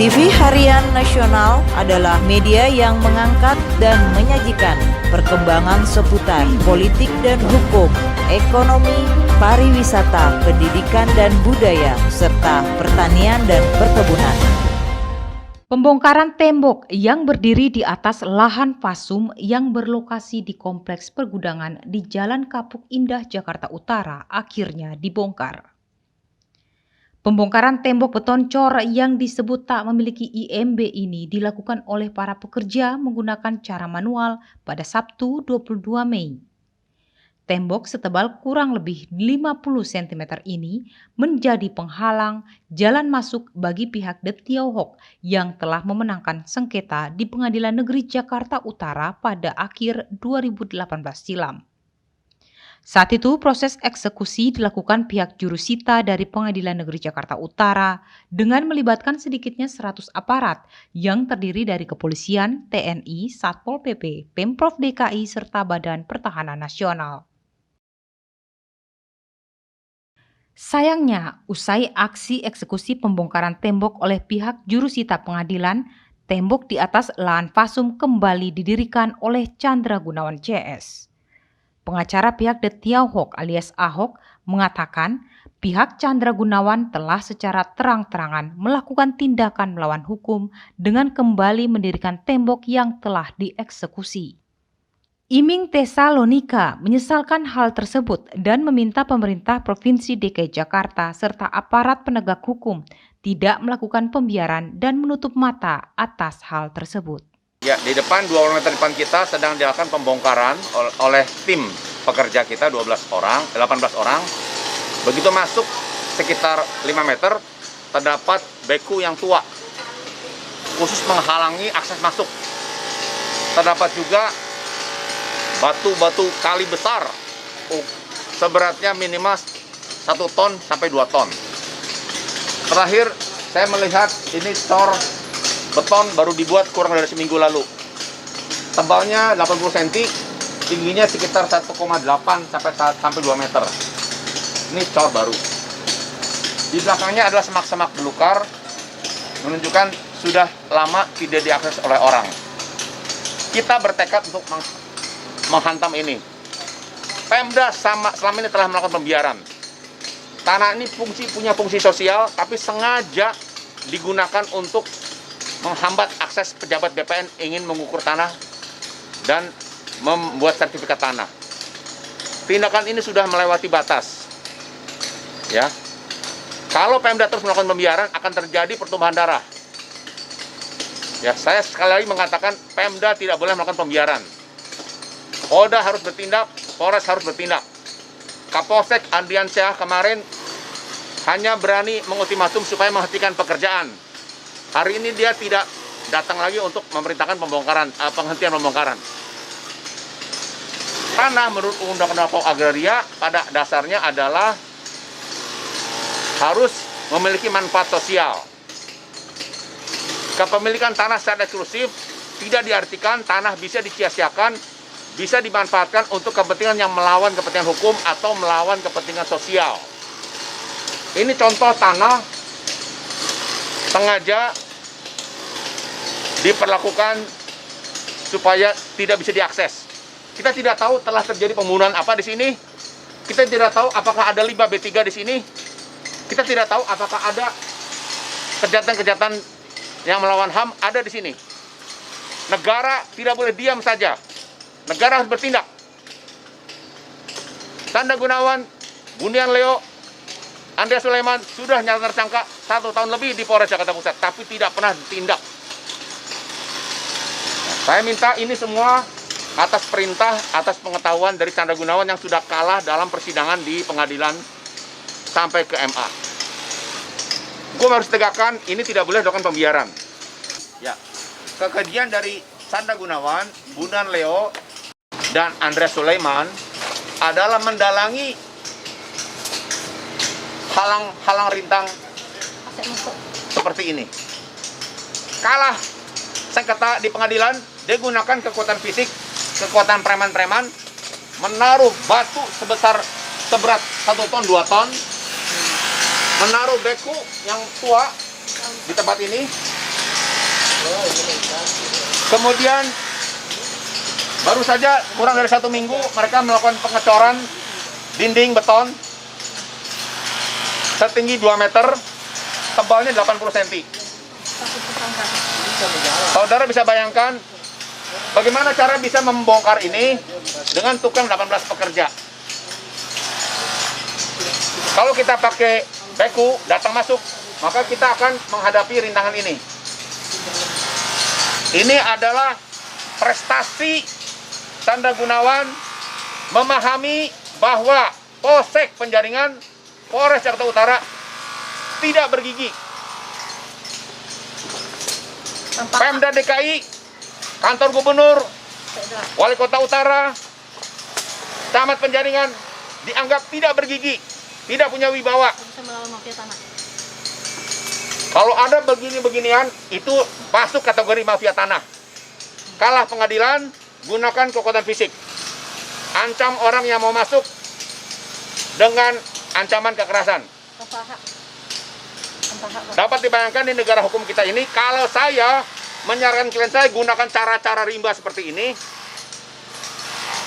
TV Harian Nasional adalah media yang mengangkat dan menyajikan perkembangan seputar politik dan hukum, ekonomi, pariwisata, pendidikan dan budaya, serta pertanian dan perkebunan. Pembongkaran tembok yang berdiri di atas lahan Fasum yang berlokasi di Kompleks Pergudangan di Jalan Kapuk Indah, Jakarta Utara akhirnya dibongkar. Pembongkaran tembok beton cor yang disebut tak memiliki IMB ini dilakukan oleh para pekerja menggunakan cara manual pada Sabtu 22 Mei. Tembok setebal kurang lebih 50 cm ini menjadi penghalang jalan masuk bagi pihak The Tionghoa yang telah memenangkan sengketa di Pengadilan Negeri Jakarta Utara pada akhir 2018 silam. Saat itu proses eksekusi dilakukan pihak jurusita dari Pengadilan Negeri Jakarta Utara dengan melibatkan sedikitnya 100 aparat yang terdiri dari kepolisian, TNI, Satpol PP, Pemprov DKI, serta Badan Pertahanan Nasional. Sayangnya, usai aksi eksekusi pembongkaran tembok oleh pihak jurusita pengadilan, tembok di atas lahan Fasum kembali didirikan oleh Chandra Gunawan CS. Pengacara pihak The Tionghoa alias Ahok mengatakan pihak Chandra Gunawan telah secara terang-terangan melakukan tindakan melawan hukum dengan kembali mendirikan tembok yang telah dieksekusi. Iming Tesalonika menyesalkan hal tersebut dan meminta pemerintah Provinsi DKI Jakarta serta aparat penegak hukum tidak melakukan pembiaran dan menutup mata atas hal tersebut. Ya, di depan 2 km depan kita sedang dilakukan pembongkaran oleh tim pekerja kita 18 orang. Begitu masuk sekitar 5 meter terdapat beku yang tua khusus menghalangi akses masuk. Terdapat juga batu-batu kali besar seberatnya minimal 1 ton sampai 2 ton. Terakhir saya melihat ini cor beton baru dibuat kurang dari seminggu lalu. Tebalnya 80 cm, tingginya sekitar 1,8 sampai 2 meter. Ini cor baru. Di belakangnya adalah semak-semak belukar, menunjukkan sudah lama tidak diakses oleh orang. Kita bertekad untuk menghantam ini. Pemda selama ini telah melakukan pembiaran. Tanah ini punya fungsi sosial, tapi sengaja digunakan untuk menghambat akses pejabat BPN ingin mengukur tanah dan membuat sertifikat tanah. Tindakan ini sudah melewati batas. Ya. Kalau Pemda terus melakukan pembiaran akan terjadi pertumpahan darah. Ya, saya sekali lagi mengatakan Pemda tidak boleh melakukan pembiaran. Polda harus bertindak, Polres harus bertindak. Kapolsek Andriansyah kemarin hanya berani mengultimatum supaya menghentikan pekerjaan. Hari ini dia tidak datang lagi untuk memerintahkan penghentian pembongkaran. Tanah menurut Undang-Undang Pokok Agraria pada dasarnya adalah harus memiliki manfaat sosial. Kepemilikan tanah secara eksklusif tidak diartikan tanah bisa disia-siakan, bisa dimanfaatkan untuk kepentingan yang melawan kepentingan hukum atau melawan kepentingan sosial. Ini contoh tanah sengaja diperlakukan supaya tidak bisa diakses. Kita tidak tahu telah terjadi pembunuhan apa di sini. Kita tidak tahu apakah ada limbah B3 di sini. Kita tidak tahu apakah ada kejahatan-kejahatan yang melawan HAM ada di sini. Negara tidak boleh diam saja. Negara harus bertindak. Chandra Gunawan, Bunian Leo, Andreas Sulaiman sudah nyata tersangka 1 tahun lebih di Polres Jakarta Pusat, tapi tidak pernah ditindak. Saya minta ini semua atas perintah, atas pengetahuan dari Chandra Gunawan yang sudah kalah dalam persidangan di pengadilan sampai ke MA. Hukum harus tegakkan, ini tidak boleh dilakukan pembiaran. Ya, kekejian dari Chandra Gunawan, Bunian Leo, dan Andreas Sulaiman adalah mendalangi halang rintang seperti ini. Kalah sengketa di pengadilan, dia gunakan kekuatan fisik, kekuatan preman-preman, menaruh batu seberat 1 ton, 2 ton, menaruh beku yang tua di tempat ini, Kemudian baru saja kurang dari 1 minggu mereka melakukan pengecoran dinding beton setinggi 2 meter, tebalnya 80 cm. Saudara bisa bayangkan bagaimana cara bisa membongkar ini dengan tukang 18 pekerja. Kalau kita pakai beku datang masuk, maka kita akan menghadapi rintangan ini. Ini adalah prestasi Sanda Gunawan memahami bahwa Polsek Penjaringan, Polres Jakarta Utara tidak bergigi. Pemda DKI, kantor gubernur, wali kota utara, camat Penjaringan dianggap tidak bergigi, tidak punya wibawa. Kalau ada begini-beginian, itu masuk kategori mafia tanah. Kalah pengadilan, gunakan kekuatan fisik. Ancam orang yang mau masuk dengan ancaman kekerasan. Dapat dibayangkan di negara hukum kita ini, kalau saya menyarankan klien saya gunakan cara-cara rimba seperti ini,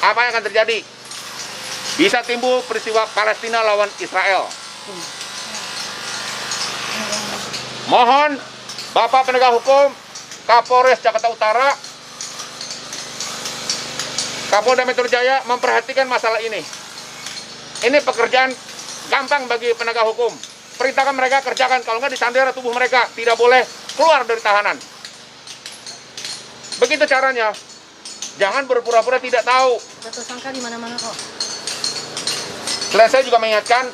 apa yang akan terjadi? Bisa timbul peristiwa Palestina lawan Israel. Mohon Bapak penegak hukum, Kapolres Jakarta Utara, Kapolda Metro Jaya memperhatikan masalah ini. Ini pekerjaan gampang bagi penegak hukum. Perintahkan mereka kerjakan, kalau nggak disandera tubuh mereka, tidak boleh keluar dari tahanan. Begitu caranya. Jangan berpura-pura tidak tahu. Tersangka di mana-mana kok. Selain saya juga mengingatkan,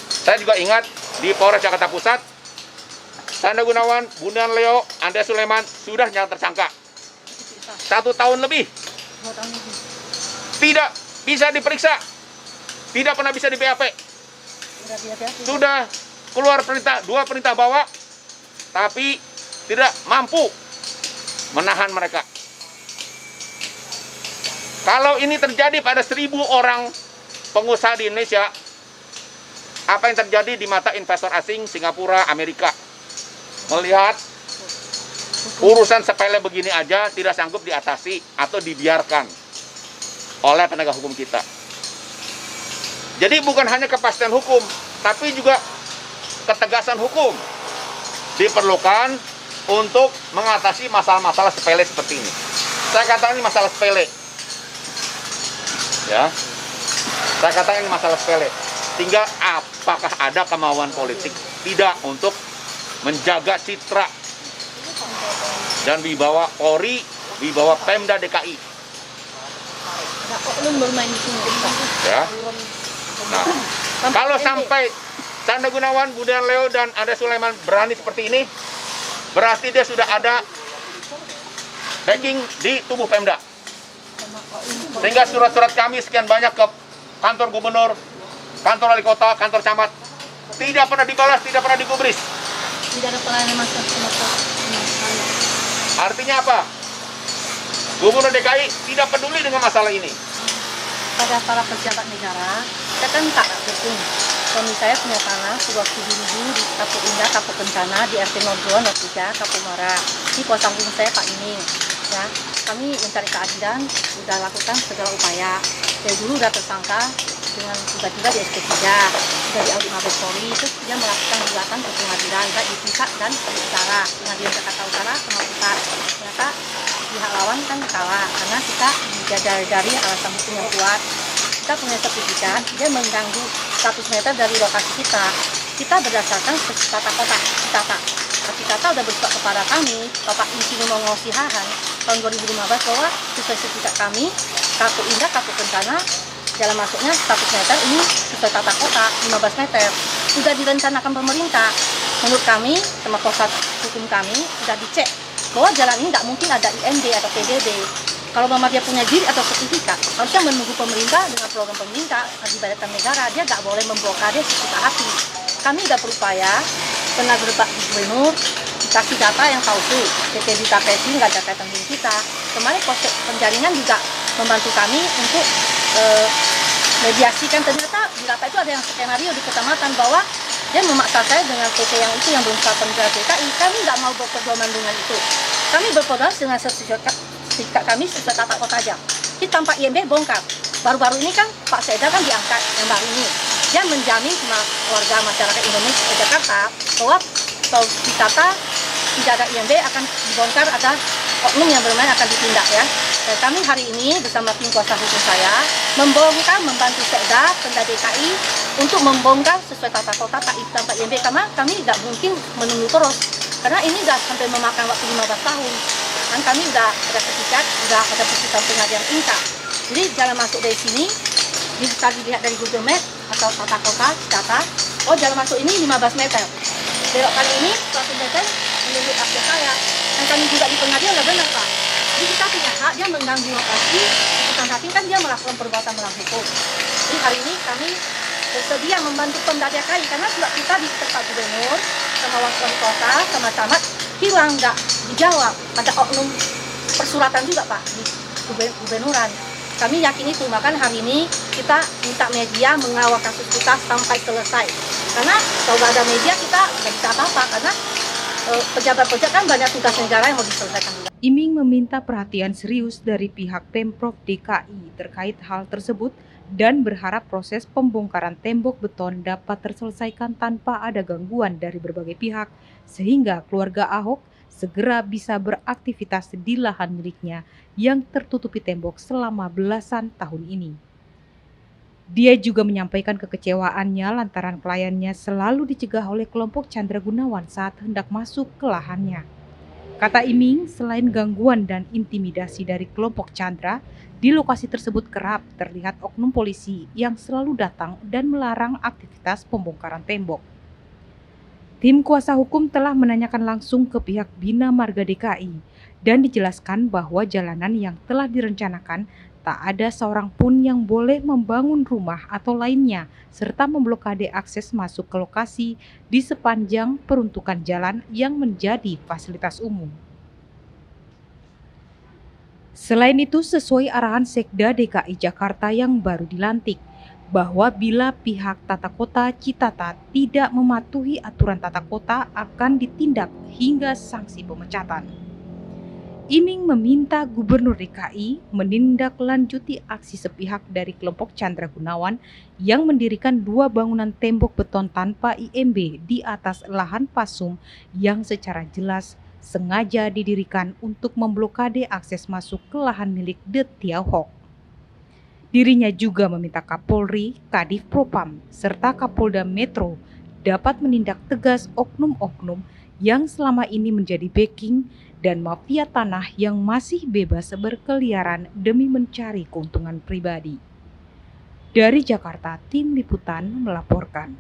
saya juga ingat di Polres Jakarta Pusat, Sanda Gunawan, Bundaran Leo, Anda Sulaiman sudah nyata tersangka 1 tahun lebih. Tidak bisa diperiksa, tidak pernah bisa di BAP. Sudah keluar perintah, 2 perintah bawa, tapi tidak mampu menahan mereka. Kalau ini terjadi pada 1.000 orang pengusaha di Indonesia, apa yang terjadi di mata investor asing, Singapura, Amerika? Melihat urusan sepele begini aja tidak sanggup diatasi atau dibiarkan oleh penegak hukum kita. Jadi bukan hanya kepastian hukum, tapi juga ketegasan hukum diperlukan untuk mengatasi masalah-masalah sepele seperti ini. Saya katakan ini masalah sepele. Ya. Saya katakan ini masalah sepele. Sehingga apakah ada kemauan politik? Tidak, untuk menjaga citra dan wibawa Polri, wibawa Pemda DKI. Ya. Nah, kalau sampai Sanda Gunawan, Bundaran Leo, dan Anda Sulaiman berani seperti ini, berarti dia sudah ada backing di tubuh Pemda. Sehingga surat-surat kami sekian banyak ke kantor gubernur, kantor wali kota, kantor camat, tidak pernah dibalas, tidak pernah digubris. Tidak ada pelayanan masyarakat. Artinya apa? Gubernur DKI tidak peduli dengan masalah ini. Pada para pejabat negara, saya kan tak dukung. Suami saya punya tanah sewaktu dulu di Kapu Indah, Kapu Kencana, di RT 02, 03, Kapu Mara. Ini kuasa hukum saya Pak Ining. Ya, kami mencari keadilan, sudah lakukan segala upaya. Dari dulu sudah tersangka dengan tiba-tiba di SP3, sudah di audit Mabes Polri, terus dia melakukan gugatan ke pengadilan, baik di pusat dan di utara, pengadilan Jakarta Utara sama pusat. Ternyata pihak lawan kan kalah karena kita dari alasan hukum yang kuat. Kita punya sertifikat, dia mengganggu 100 meter dari lokasi kita. Kita berdasarkan tata kota, Tata sudah bersurat kepada kami, Bapak Insinyur Mongo Sihahan, tahun 2015 bahwa sesuai sertifikat kami, Kapu Indah, Kapu Kencana, jalan masuknya 100 meter, ini sesuai tata kota 15 meter. Sudah direncanakan pemerintah. Menurut kami, sama kuasa hukum kami, sudah dicek bahwa jalan ini nggak mungkin ada IMD atau PDB. Kalau memang dia punya diri atau sertifikat, harusnya menunggu pemerintah dengan program pemerintah, dibayarkan negara, dia nggak boleh memblokade sesuka hati. Kami sudah berupaya, pernah berbak gubernur, dikasih data yang palsu, PT Dita Pesi nggak ada kaitan dengan kita. Kemarin Polsek Penjaringan juga membantu kami untuk mediasikan, ternyata di rapat itu ada yang skenario di kecamatan bahwa Dia memaksa saya dengan PT yang itu yang belum sah penerbitan DKI. Kami nggak mau berpedoman dengan itu. Kami berpedoman dengan sertifikat kami sesuai tata kota aja. Di tanpa IMB bongkar. Baru-baru ini kan Pak Sekda kan diangkat yang baru ini. Dia menjamin sama warga masyarakat Indonesia Jakarta bahwa kalau wisata tidak ada IMB akan dibongkar, ada oknum yang bermain akan ditindak ya. Dan kami hari ini bersama tim kuasa hukum saya membantu Sekda Pemda DKI untuk membongkar sesuai tata kota tanpa IMB, karena kami tidak mungkin menunggu terus. Karena ini sudah sampai memakan waktu 15 tahun. Kan kami sudah ada sertifikat, sudah ada putusan pengadilan Inka. Jadi jalan masuk dari sini, bisa dilihat dari Google Map atau tata kota, data, oh jalan masuk ini 15 meter. Belok kali ini 100 meter menurut akses saya. Dan kami juga di pengadilan sudah benar Pak. Jadi kita punya hak, dia mengganggu lokasi, putusan hakim kan dia melakukan perbuatan melawan hukum. Jadi hari ini kami bersedia membantu Pemda DKI karena sudah kita di Pak Gubernur sama wakil kota sama camat hilang nggak dijawab, ada oknum persuratan juga Pak di gubernuran. Kami yakin itu, makanya hari ini kita minta media mengawal kasus kita sampai selesai. Karena kalau nggak ada media kita nggak bisa apa-apa, karena pejabat-pejabat kan banyak tugas negara yang mau diselesaikan juga. Iming meminta perhatian serius dari pihak Pemprov DKI terkait hal tersebut dan berharap proses pembongkaran tembok beton dapat terselesaikan tanpa ada gangguan dari berbagai pihak sehingga keluarga Ahok segera bisa beraktivitas di lahan miliknya yang tertutupi tembok selama belasan tahun ini. Dia juga menyampaikan kekecewaannya lantaran kliennya selalu dicegah oleh kelompok Chandra Gunawan saat hendak masuk ke lahannya. Kata Iming, selain gangguan dan intimidasi dari kelompok Chandra, di lokasi tersebut kerap terlihat oknum polisi yang selalu datang dan melarang aktivitas pembongkaran tembok. Tim kuasa hukum telah menanyakan langsung ke pihak Bina Marga DKI dan dijelaskan bahwa jalanan yang telah direncanakan tak ada seorang pun yang boleh membangun rumah atau lainnya serta memblokade akses masuk ke lokasi di sepanjang peruntukan jalan yang menjadi fasilitas umum. Selain itu, sesuai arahan Sekda DKI Jakarta yang baru dilantik, bahwa bila pihak tata kota Citata tidak mematuhi aturan tata kota akan ditindak hingga sanksi pemecatan. Iming meminta Gubernur DKI menindaklanjuti aksi sepihak dari kelompok Chandra Gunawan yang mendirikan 2 bangunan tembok beton tanpa IMB di atas lahan pasum yang secara jelas sengaja didirikan untuk memblokade akses masuk ke lahan milik The Tiongkok. Dirinya juga meminta Kapolri, Kadif Propam, serta Kapolda Metro dapat menindak tegas oknum-oknum yang selama ini menjadi backing dan mafia tanah yang masih bebas berkeliaran demi mencari keuntungan pribadi. Dari Jakarta, Tim Liputan melaporkan.